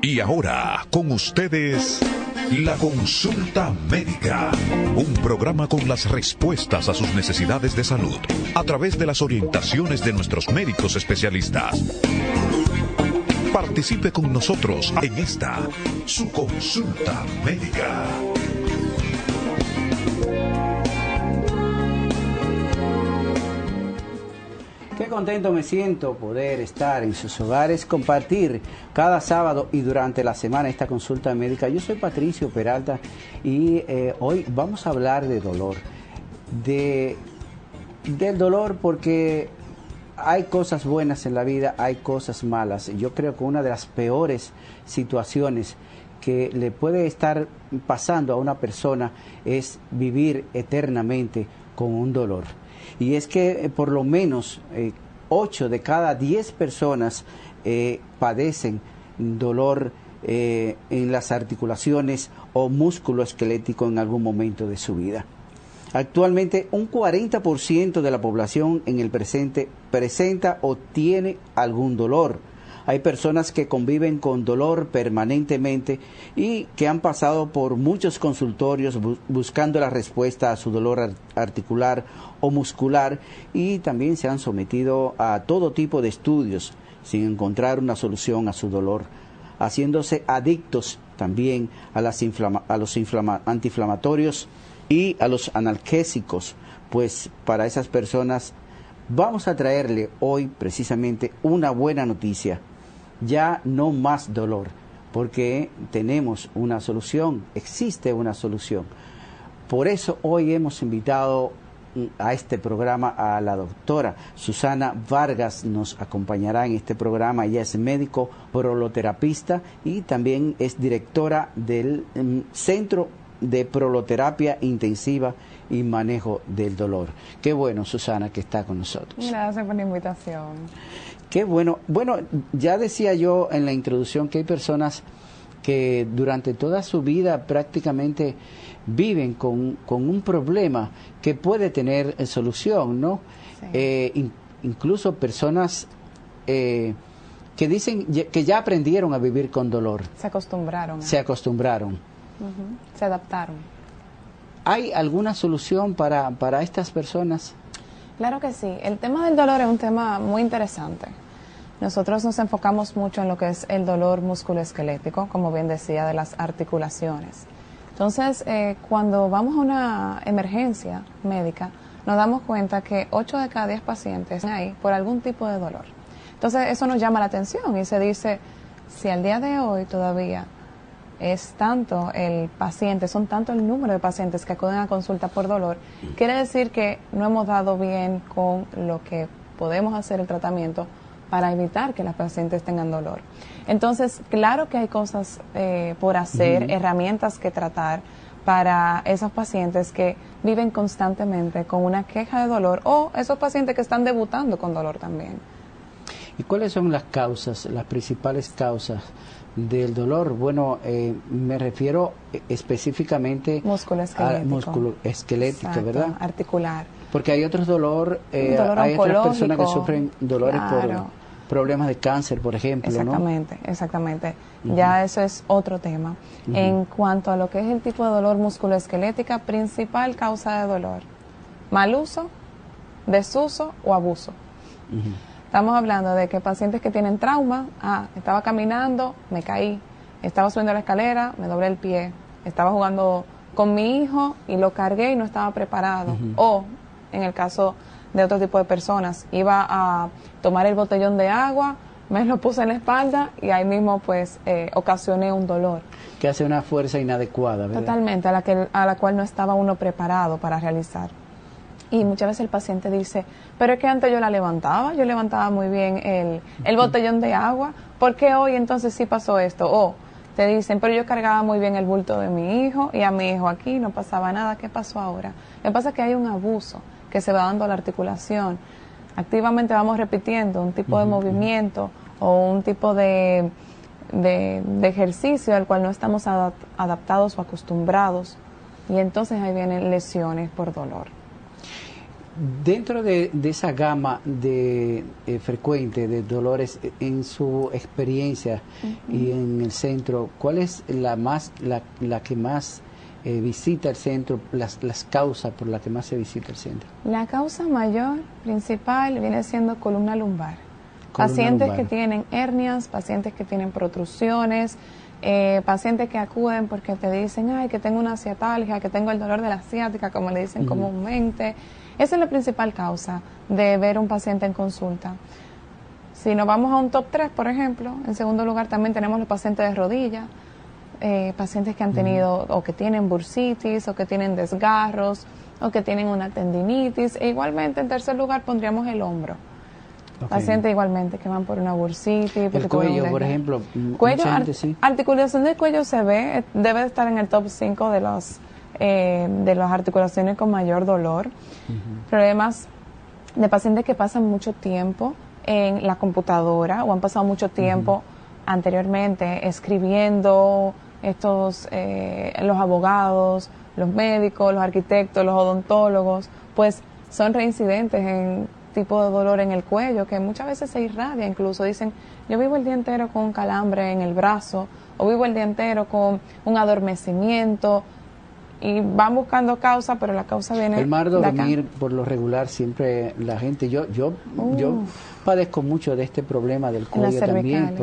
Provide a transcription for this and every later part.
Y ahora, con ustedes, la consulta médica. Un programa con las respuestas a sus necesidades de salud, a través de las orientaciones de nuestros médicos especialistas. Participe con nosotros en esta, su consulta médica. Qué contento me siento poder estar en sus hogares, compartir cada sábado y durante la semana esta consulta médica. Yo soy Patricio Peralta y hoy vamos a hablar de dolor. Del dolor, porque hay cosas buenas en la vida, hay cosas malas. Yo creo que una de las peores situaciones que le puede estar pasando a una persona es vivir eternamente con un dolor. Y es que por lo menos 8 de cada 10 personas padecen dolor en las articulaciones o músculo esquelético en algún momento de su vida. Actualmente un 40% de la población en el presente presenta o tiene algún dolor. Hay personas que conviven con dolor permanentemente y que han pasado por muchos consultorios buscando la respuesta a su dolor articular o muscular, y también se han sometido a todo tipo de estudios sin encontrar una solución a su dolor, haciéndose adictos también a los antiinflamatorios y a los analgésicos. Pues para esas personas vamos a traerle hoy precisamente una buena noticia. Ya no más dolor, porque tenemos una solución, existe una solución. Por eso hoy hemos invitado a este programa a la doctora Susana Vargas. Nos acompañará en este programa. Ella es médico proloterapista y también es directora del Centro de Proloterapia Intensiva y Manejo del Dolor. Qué bueno, Susana, que está con nosotros. Gracias por la invitación. Qué bueno. Bueno, ya decía yo en la introducción que hay personas que durante toda su vida prácticamente viven con un problema que puede tener solución, ¿no? Sí. Incluso personas que dicen que ya aprendieron a vivir con dolor. Se acostumbraron. Se acostumbraron. Se adaptaron. ¿Hay alguna solución para estas personas? Claro que sí. El tema del dolor es un tema muy interesante. Nosotros nos enfocamos mucho en lo que es el dolor musculoesquelético, como bien decía, de las articulaciones. Entonces, cuando vamos a una emergencia médica, nos damos cuenta que 8 de cada 10 pacientes están ahí por algún tipo de dolor. Entonces, eso nos llama la atención y se dice, si al día de hoy todavía es tanto el paciente, son tanto el número de pacientes que acuden a consulta por dolor, quiere decir que no hemos dado bien con lo que podemos hacer el tratamiento para evitar que las pacientes tengan dolor. Entonces, claro que hay cosas por hacer, herramientas que tratar para esos pacientes que viven constantemente con una queja de dolor, o esos pacientes que están debutando con dolor también. ¿Y cuáles son las causas, las principales causas del dolor? Bueno, me refiero específicamente musculoesquelético. A musculoesquelético, exacto, ¿verdad? Articular. Porque hay otros dolor, dolor hay otras personas que sufren dolores, claro, por problemas de cáncer, por ejemplo, exactamente, ¿no? Exactamente. Uh-huh. Ya eso es otro tema. Uh-huh. En cuanto a lo que es el tipo de dolor musculoesquelética, principal causa de dolor: mal uso, desuso o abuso. Uh-huh. Estamos hablando de que pacientes que tienen trauma, estaba caminando, me caí, estaba subiendo la escalera, me doblé el pie, estaba jugando con mi hijo y lo cargué y no estaba preparado. Uh-huh. O, en el caso de otro tipo de personas, iba a tomar el botellón de agua, me lo puse en la espalda y ahí mismo pues ocasioné un dolor. Que hace una fuerza inadecuada, ¿verdad? Totalmente, a la cual no estaba uno preparado para realizar. Y muchas veces el paciente dice, pero es que antes yo levantaba muy bien el botellón de agua, ¿por qué hoy entonces sí pasó esto? O te dicen, pero yo cargaba muy bien el bulto de mi hijo y a mi hijo aquí no pasaba nada, ¿qué pasó ahora? Lo que pasa es que hay un abuso que se va dando a la articulación. Activamente vamos repitiendo un tipo de movimiento o un tipo de ejercicio al cual no estamos adaptados o acostumbrados, y entonces ahí vienen lesiones por dolor. Dentro de esa gama de frecuente de dolores, en su experiencia y en el centro, ¿cuál es la que más visita el centro, las causas por las que más se visita el centro? La causa mayor, principal, viene siendo columna lumbar. Pacientes que tienen hernias, pacientes que tienen protrusiones, pacientes que acuden porque te dicen, ay, que tengo una ciatalgia, que tengo el dolor de la ciática, como le dicen comúnmente. Esa es la principal causa de ver un paciente en consulta. Si nos vamos a un top 3, por ejemplo, en segundo lugar también tenemos los pacientes de rodilla, pacientes que han tenido o que tienen bursitis o que tienen desgarros o que tienen una tendinitis. E igualmente en tercer lugar pondríamos el hombro. Okay. Pacientes igualmente que van por una bursitis. El cuello, por ejemplo. Cuello, articulación del cuello se ve, debe de estar en el top 5 de las articulaciones con mayor dolor. Problemas de pacientes que pasan mucho tiempo en la computadora o han pasado mucho tiempo anteriormente escribiendo, los abogados, los médicos, los arquitectos, los odontólogos, pues son reincidentes en tipo de dolor en el cuello que muchas veces se irradia. Incluso dicen, yo vivo el día entero con un calambre en el brazo o vivo el día entero con un adormecimiento, y van buscando causa, pero la causa viene el mal dormir por lo regular siempre la gente, yo padezco mucho de este problema del cuello también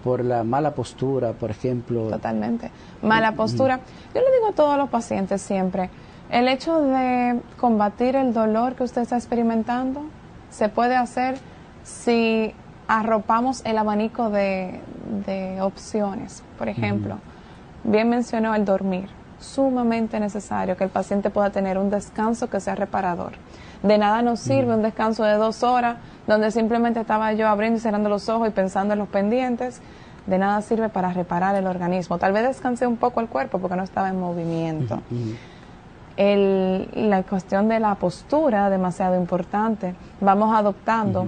por la mala postura, por ejemplo. Totalmente, mala postura. Yo le digo a todos los pacientes siempre, el hecho de combatir el dolor que usted está experimentando se puede hacer si arropamos el abanico de opciones. Por ejemplo, bien mencionó el dormir. Sumamente necesario que el paciente pueda tener un descanso que sea reparador. De nada nos sirve un descanso de 2 horas donde simplemente estaba yo abriendo y cerrando los ojos y pensando en los pendientes. De nada sirve para reparar el organismo. Tal vez descansé un poco el cuerpo porque no estaba en movimiento. La cuestión de la postura, demasiado importante. Vamos adoptando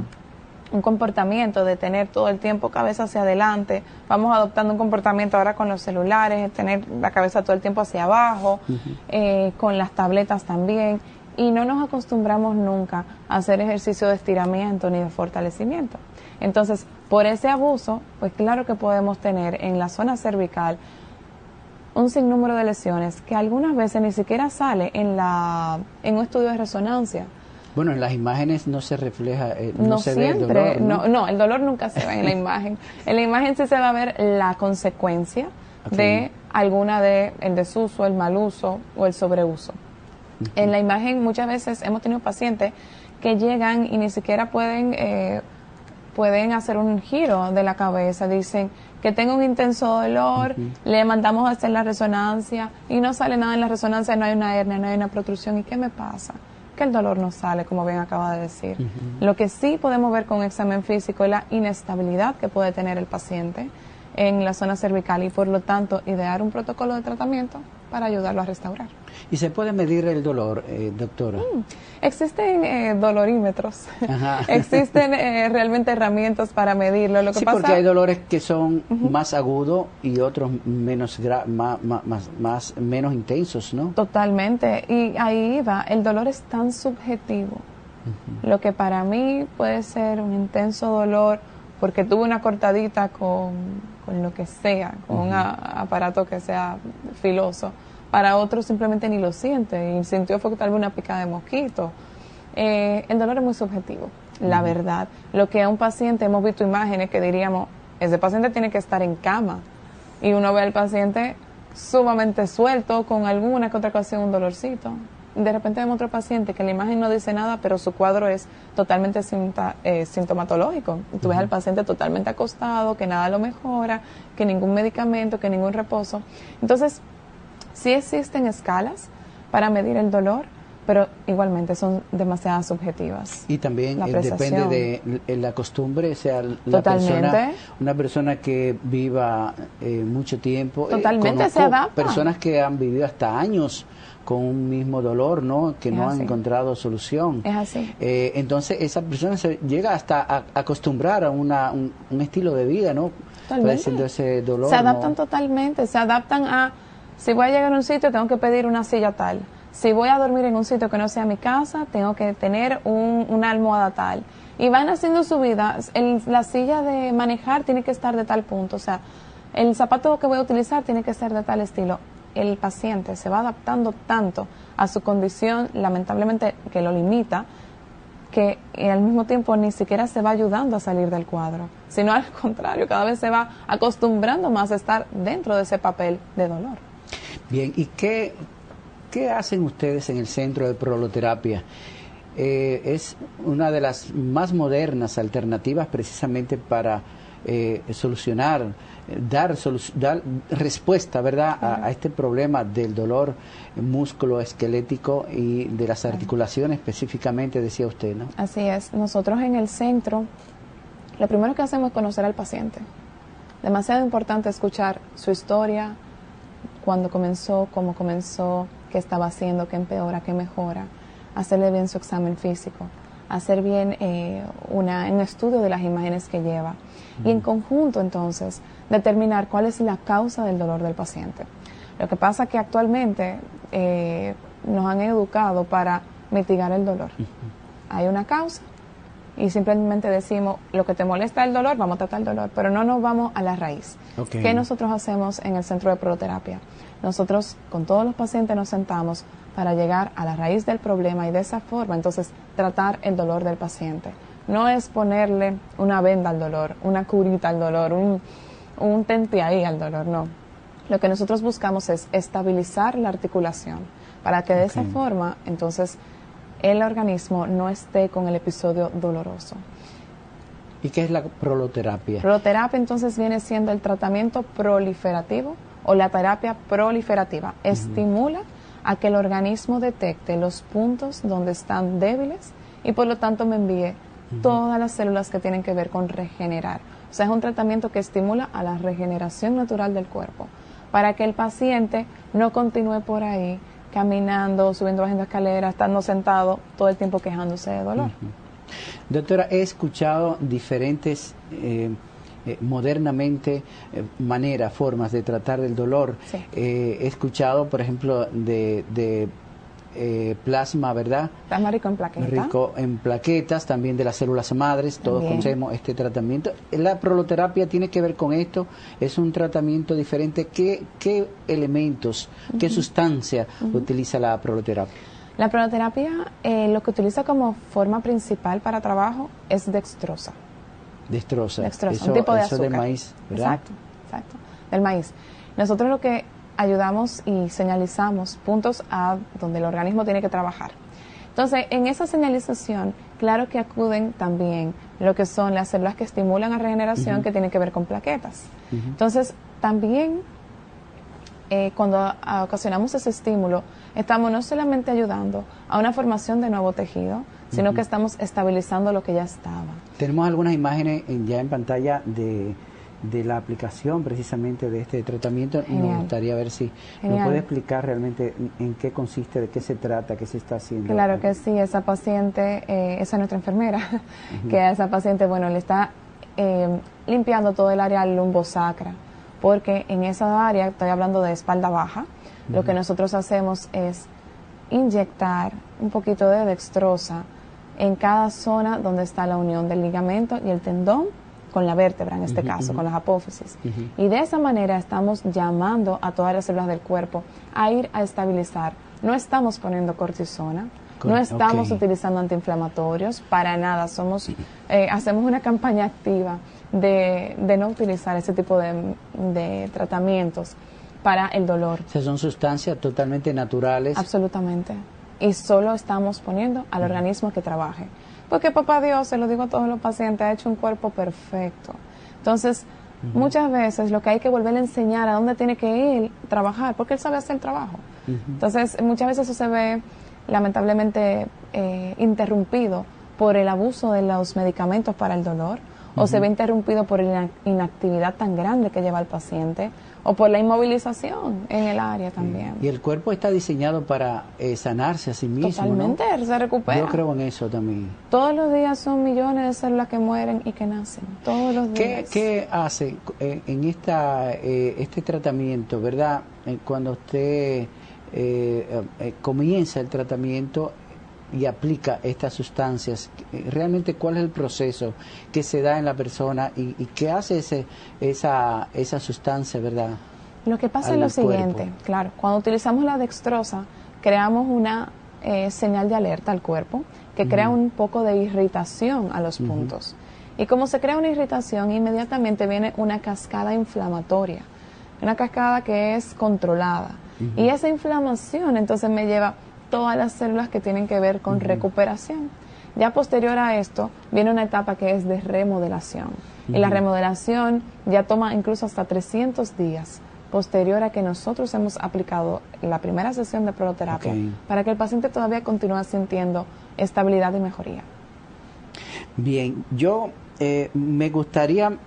un comportamiento de tener todo el tiempo cabeza hacia adelante. Vamos adoptando un comportamiento ahora con los celulares, tener la cabeza todo el tiempo hacia abajo, con las tabletas también, y no nos acostumbramos nunca a hacer ejercicio de estiramiento ni de fortalecimiento. Entonces, por ese abuso, pues claro que podemos tener en la zona cervical un sinnúmero de lesiones que algunas veces ni siquiera sale en un estudio de resonancia. Bueno, en las imágenes no se refleja, no se siempre, ve el dolor, no, el dolor nunca se ve en la imagen. En la imagen sí se va a ver la consecuencia de alguna de el desuso, el mal uso o el sobreuso. En la imagen muchas veces hemos tenido pacientes que llegan y ni siquiera pueden hacer un giro de la cabeza. Dicen que tengo un intenso dolor, le mandamos a hacer la resonancia y no sale nada en la resonancia, no hay una hernia, no hay una protrusión. ¿Y qué me pasa? Que el dolor no sale, como bien acaba de decir. Lo que sí podemos ver con un examen físico es la inestabilidad que puede tener el paciente en la zona cervical y por lo tanto idear un protocolo de tratamiento para ayudarlo a restaurar. ¿Y se puede medir el dolor, doctora? Existen dolorímetros, existen realmente herramientas para medirlo. Lo que pasa, porque hay dolores que son más agudos y otros menos intensos, ¿no? Totalmente, y ahí va, el dolor es tan subjetivo. Lo que para mí puede ser un intenso dolor porque tuve una cortadita con lo que sea, con un aparato que sea filoso. Para otros simplemente ni lo siente y sintió fue tal vez una picada de mosquito. El dolor es muy subjetivo, la verdad. Lo que a un paciente, hemos visto imágenes que diríamos, ese paciente tiene que estar en cama y uno ve al paciente sumamente suelto, con alguna que otra ocasión un dolorcito. De repente vemos otro paciente que la imagen no dice nada, pero su cuadro es totalmente sintomatológico. Tú ves al paciente totalmente acostado, que nada lo mejora, que ningún medicamento, que ningún reposo. Entonces, sí existen escalas para medir el dolor, pero igualmente son demasiado subjetivas. Y también depende de la costumbre, o sea, una persona que viva mucho tiempo. Totalmente se adapta. Personas que han vivido hasta años con un mismo dolor, ¿no? Que no han encontrado solución. Es así. Entonces, esa persona se llega hasta a acostumbrar a un estilo de vida, ¿no? Padeciendo ese dolor. Se adaptan totalmente, se adaptan a, si voy a llegar a un sitio, tengo que pedir una silla tal. Si voy a dormir en un sitio que no sea mi casa, tengo que tener una almohada tal. Y van haciendo su vida. La silla de manejar tiene que estar de tal punto. O sea, el zapato que voy a utilizar tiene que ser de tal estilo. El paciente se va adaptando tanto a su condición, lamentablemente, que lo limita, que al mismo tiempo ni siquiera se va ayudando a salir del cuadro, sino al contrario, cada vez se va acostumbrando más a estar dentro de ese papel de dolor. Bien, ¿y qué hacen ustedes en el Centro de Proloterapia? Es una de las más modernas alternativas precisamente para solucionar, dar respuesta, ¿verdad?, a este problema del dolor músculo-esquelético y de las articulaciones específicamente, decía usted, ¿no? Así es. Nosotros en el centro, lo primero que hacemos es conocer al paciente. Demasiado importante escuchar su historia, cuándo comenzó, cómo comenzó, qué estaba haciendo, qué empeora, qué mejora, hacerle bien su examen físico, hacer bien un estudio de las imágenes que lleva y en conjunto entonces determinar cuál es la causa del dolor del paciente. Lo que pasa es que actualmente nos han educado para mitigar el dolor. Hay una causa y simplemente decimos, lo que te molesta el dolor, vamos a tratar el dolor, pero no nos vamos a la raíz. Okay. ¿Qué nosotros hacemos en el Centro de Proloterapia? Nosotros con todos los pacientes nos sentamos para llegar a la raíz del problema y de esa forma entonces tratar el dolor del paciente. No es ponerle una venda al dolor, una curita al dolor, un tente ahí al dolor, no. Lo que nosotros buscamos es estabilizar la articulación para que de esa forma entonces el organismo no esté con el episodio doloroso. ¿Y qué es la proloterapia? Proloterapia entonces viene siendo el tratamiento proliferativo o la terapia proliferativa. Estimula a que el organismo detecte los puntos donde están débiles y por lo tanto me envíe todas las células que tienen que ver con regenerar. O sea, es un tratamiento que estimula a la regeneración natural del cuerpo para que el paciente no continúe por ahí caminando, subiendo, bajando escaleras, estando sentado todo el tiempo quejándose de dolor. Doctora, he escuchado diferentes modernamente formas de tratar el dolor. Sí. He escuchado, por ejemplo, de plasma, ¿verdad? Plasma rico en plaquetas. Rico en plaquetas, también de las células madres, todos También. conocemos este tratamiento. ¿La proloterapia tiene que ver con esto? ¿Es un tratamiento diferente? ¿Qué elementos, qué sustancia utiliza la proloterapia? La proloterapia lo que utiliza como forma principal para trabajo es dextrosa. Dextrosa. Dextrosa, Eso, un tipo de eso azúcar. del maíz, ¿verdad? Exacto, del maíz. Nosotros lo que ayudamos y señalizamos puntos a donde el organismo tiene que trabajar. Entonces, en esa señalización, claro que acuden también lo que son las células que estimulan la regeneración, que tienen que ver con plaquetas. Entonces, también cuando ocasionamos ese estímulo, estamos no solamente ayudando a una formación de nuevo tejido, sino que estamos estabilizando lo que ya estaba. Tenemos algunas imágenes ya en pantalla de la aplicación precisamente de este tratamiento. Genial. Nos gustaría ver si Genial. nos puede explicar realmente en qué consiste, de qué se trata, qué se está haciendo. Claro que sí, esa paciente, esa es nuestra enfermera, que a esa paciente, bueno, le está limpiando todo el área lumbosacra, porque en esa área, estoy hablando de espalda baja, lo que nosotros hacemos es inyectar un poquito de dextrosa en cada zona donde está la unión del ligamento y el tendón con la vértebra, en este caso, con las apófisis. Y de esa manera estamos llamando a todas las células del cuerpo a ir a estabilizar. No estamos poniendo cortisona, no estamos utilizando antiinflamatorios, para nada. Hacemos una campaña activa de no utilizar ese tipo de tratamientos para el dolor. O sea, son sustancias totalmente naturales. Absolutamente. Y solo estamos poniendo al organismo que trabaje. Porque papá Dios, se lo digo a todos los pacientes, ha hecho un cuerpo perfecto. Entonces, muchas veces lo que hay que volver a enseñar a dónde tiene que ir trabajar, porque él sabe hacer el trabajo. Entonces, muchas veces eso se ve lamentablemente interrumpido por el abuso de los medicamentos para el dolor, o se ve interrumpido por la inactividad tan grande que lleva el paciente, o por la inmovilización en el área también. Y el cuerpo está diseñado para sanarse a sí mismo, Totalmente, ¿no? se recupera. Yo creo en eso también. Todos los días son millones de células que mueren y que nacen, todos los días. ¿Qué hace en este tratamiento, verdad? Cuando usted comienza el tratamiento y aplica estas sustancias, realmente cuál es el proceso que se da en la persona y qué hace esa sustancia, ¿verdad? Lo que pasa es lo siguiente, claro, cuando utilizamos la dextrosa, creamos una señal de alerta al cuerpo que crea un poco de irritación a los puntos. Y como se crea una irritación, inmediatamente viene una cascada inflamatoria, una cascada que es controlada. Y esa inflamación entonces me lleva todas las células que tienen que ver con recuperación. Ya posterior a esto viene una etapa que es de remodelación. Y la remodelación ya toma incluso hasta 300 días posterior a que nosotros hemos aplicado la primera sesión de proloterapia para que el paciente todavía continúe sintiendo estabilidad y mejoría. Bien, yo me gustaría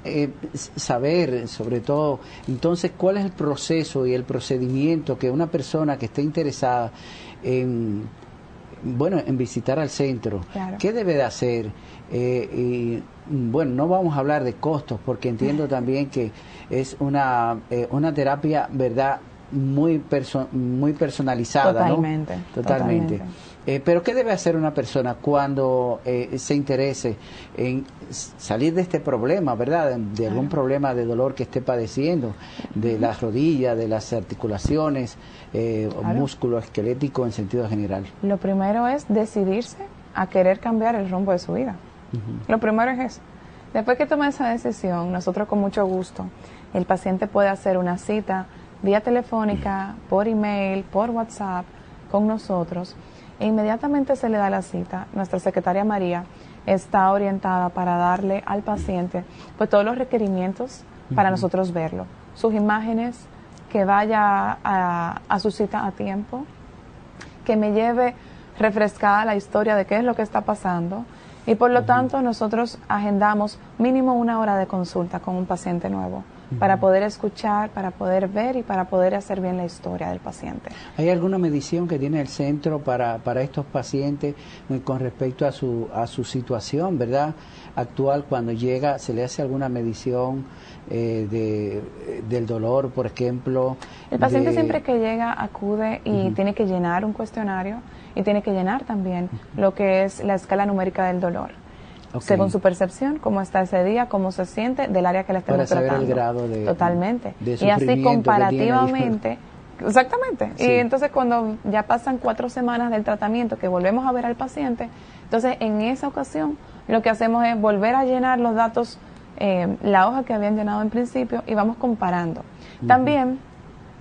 saber, sobre todo, entonces, cuál es el proceso y el procedimiento que una persona que esté interesada en visitar al centro, ¿qué debe de hacer? Y bueno, no vamos a hablar de costos porque entiendo también que es una terapia, ¿verdad?, muy personalizada. Totalmente, ¿no? Totalmente. Pero ¿qué debe hacer una persona cuando se interese en salir de este problema, ¿verdad? De algún problema de dolor que esté padeciendo, de las rodillas, de las articulaciones, músculo esquelético en sentido general. Lo primero es decidirse a querer cambiar el rumbo de su vida. Lo primero es eso. Después que tome esa decisión, nosotros con mucho gusto, el paciente puede hacer una cita vía telefónica, por email, por WhatsApp con nosotros, e inmediatamente se le da la cita. Nuestra secretaria María está orientada para darle al paciente pues todos los requerimientos para nosotros verlo, sus imágenes, que vaya a su cita a tiempo, que me lleve refrescada la historia de qué es lo que está pasando, y por lo tanto nosotros agendamos mínimo 1 hora de consulta con un paciente nuevo para poder escuchar, para poder ver y para poder hacer bien la historia del paciente. ¿Hay alguna medición que tiene el centro para estos pacientes con respecto a su situación, verdad, actual? Cuando llega, ¿se le hace alguna medición del dolor, por ejemplo? El paciente siempre que llega acude y tiene que llenar un cuestionario y tiene que llenar también lo que es la escala numérica del dolor. Según su percepción, cómo está ese día, cómo se siente del área que le estamos tratando. Para saber el grado de Totalmente. De y así comparativamente. Exactamente. Sí. Y entonces cuando ya pasan 4 semanas del tratamiento, que volvemos a ver al paciente, entonces en esa ocasión lo que hacemos es volver a llenar los datos, la hoja que habían llenado en principio, y vamos comparando. También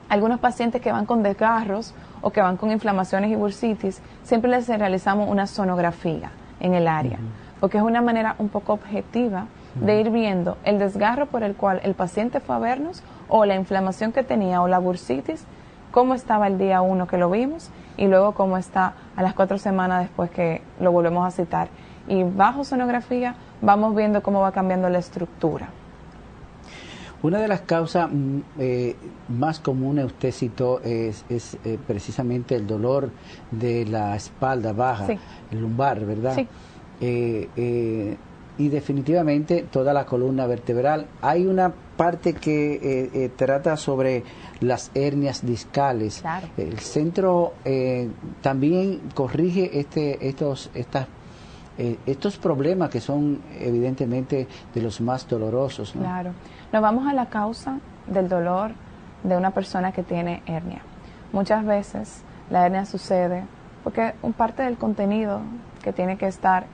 algunos pacientes que van con desgarros o que van con inflamaciones y bursitis, siempre les realizamos una sonografía en el área, porque es una manera un poco objetiva de ir viendo el desgarro por el cual el paciente fue a vernos, o la inflamación que tenía, o la bursitis, cómo estaba el día 1 que lo vimos, y luego cómo está a las 4 semanas después que lo volvemos a citar. Y bajo sonografía vamos viendo cómo va cambiando la estructura. Una de las causas más comunes, usted citó, es precisamente el dolor de la espalda baja, el lumbar, ¿verdad? Sí. Y definitivamente toda la columna vertebral. Hay una parte que trata sobre las hernias discales. Claro. El centro también corrige estos problemas que son evidentemente de los más dolorosos, ¿no? Claro. Nos vamos a la causa del dolor de una persona que tiene hernia. Muchas veces la hernia sucede porque un parte del contenido que tiene que estar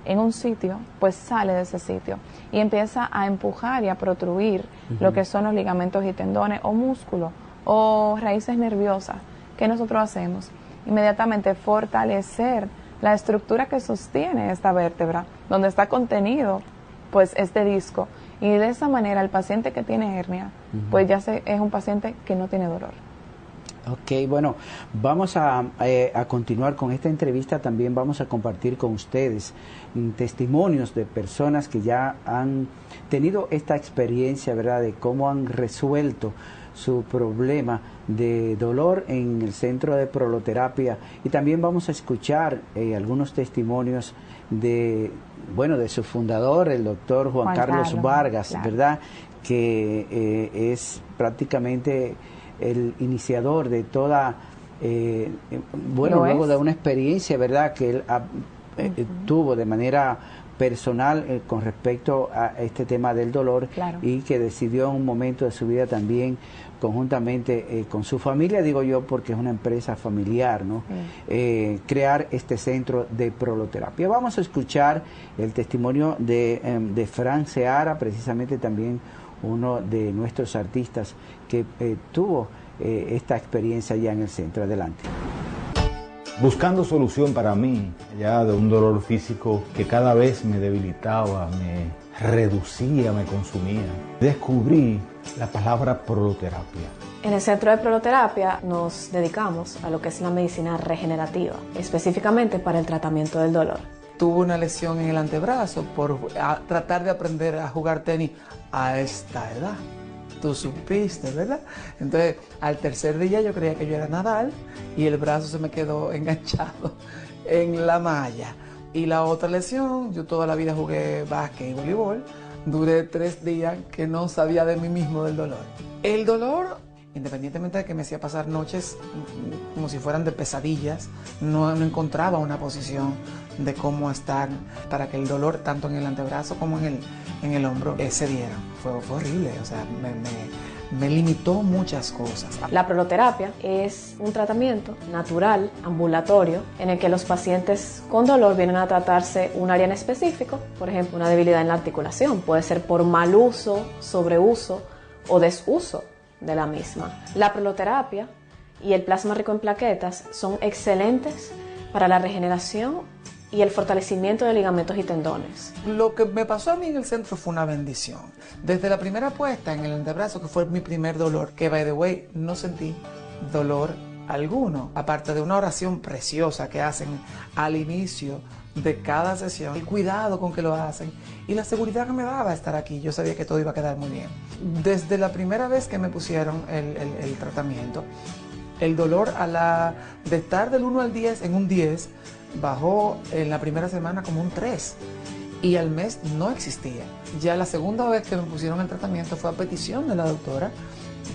en un sitio, pues sale de ese sitio y empieza a empujar y a protruir lo que son los ligamentos y tendones o músculos o raíces nerviosas. ¿Qué nosotros hacemos? Inmediatamente fortalecer la estructura que sostiene esta vértebra, donde está contenido pues este disco, y de esa manera el paciente que tiene hernia pues ya es un paciente que no tiene dolor. Ok, bueno, vamos a continuar con esta entrevista. También vamos a compartir con ustedes testimonios de personas que ya han tenido esta experiencia, ¿verdad?, de cómo han resuelto su problema de dolor en el centro de proloterapia, y también vamos a escuchar algunos testimonios de su fundador, el doctor Juan Carlos Vargas, ¿verdad?, que es prácticamente el iniciador de toda bueno, luego de una experiencia, ¿verdad?, que él tuvo de manera personal con respecto a este tema del dolor, claro, y que decidió en un momento de su vida también conjuntamente con su familia, digo yo porque es una empresa familiar, ¿no? Crear este centro de proloterapia. Vamos a escuchar el testimonio de Fran Seara, precisamente también uno de nuestros artistas que tuvo esta experiencia ya en el centro. Adelante. Buscando solución para mí, ya de un dolor físico que cada vez me debilitaba, me reducía, me consumía, descubrí la palabra proloterapia. En el centro de proloterapia nos dedicamos a lo que es la medicina regenerativa, específicamente para el tratamiento del dolor. Tuve una lesión en el antebrazo por tratar de aprender a jugar tenis a esta edad. Tú supiste, ¿verdad? Entonces, al tercer día yo creía que yo era Nadal y el brazo se me quedó enganchado en la malla. Y la otra lesión, yo toda la vida jugué básquet y voleibol, duré 3 días que no sabía de mí mismo del dolor. El dolor, independientemente de que me hacía pasar noches como si fueran de pesadillas, no encontraba una posición de cómo estar para que el dolor, tanto en el antebrazo como en el hombro, se diera. Fue horrible, o sea, me limitó muchas cosas. La proloterapia es un tratamiento natural, ambulatorio, en el que los pacientes con dolor vienen a tratarse un área en específico, por ejemplo, una debilidad en la articulación, puede ser por mal uso, sobreuso o desuso de la misma. La proloterapia y el plasma rico en plaquetas son excelentes para la regeneración y el fortalecimiento de ligamentos y tendones. Lo que me pasó a mí en el centro fue una bendición. Desde la primera puesta en el antebrazo, que fue mi primer dolor, que by the way, no sentí dolor alguno, aparte de una oración preciosa que hacen al inicio de cada sesión, el cuidado con que lo hacen y la seguridad que me daba estar aquí. Yo sabía que todo iba a quedar muy bien. Desde la primera vez que me pusieron el tratamiento, el dolor de estar del 1 al 10 en un 10, bajó en la primera semana como un 3 y al mes no existía. Ya la segunda vez que me pusieron el tratamiento fue a petición de la doctora,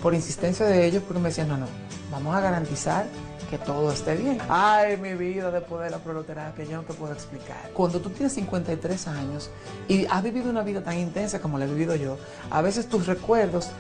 por insistencia de ellos, porque me decían, no, vamos a garantizar que todo esté bien. Ay, mi vida después de la proloterapia, yo no te puedo explicar. Cuando tú tienes 53 años y has vivido una vida tan intensa como la he vivido yo, a veces tus recuerdos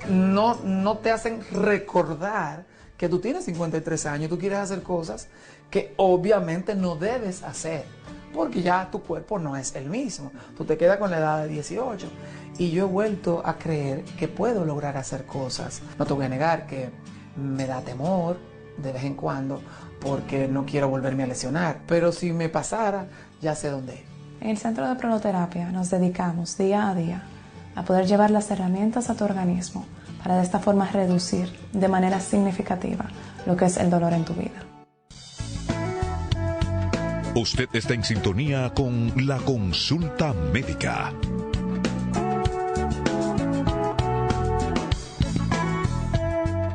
no te hacen recordar que tú tienes 53 años, tú quieres hacer cosas que obviamente no debes hacer, porque ya tu cuerpo no es el mismo. Tú te quedas con la edad de 18 y yo he vuelto a creer que puedo lograr hacer cosas. No te voy a negar que me da temor de vez en cuando porque no quiero volverme a lesionar, pero si me pasara, ya sé dónde ir. En el centro de proloterapia nos dedicamos día a día a poder llevar las herramientas a tu organismo para de esta forma reducir de manera significativa lo que es el dolor en tu vida. Usted está en sintonía con La Consulta Médica.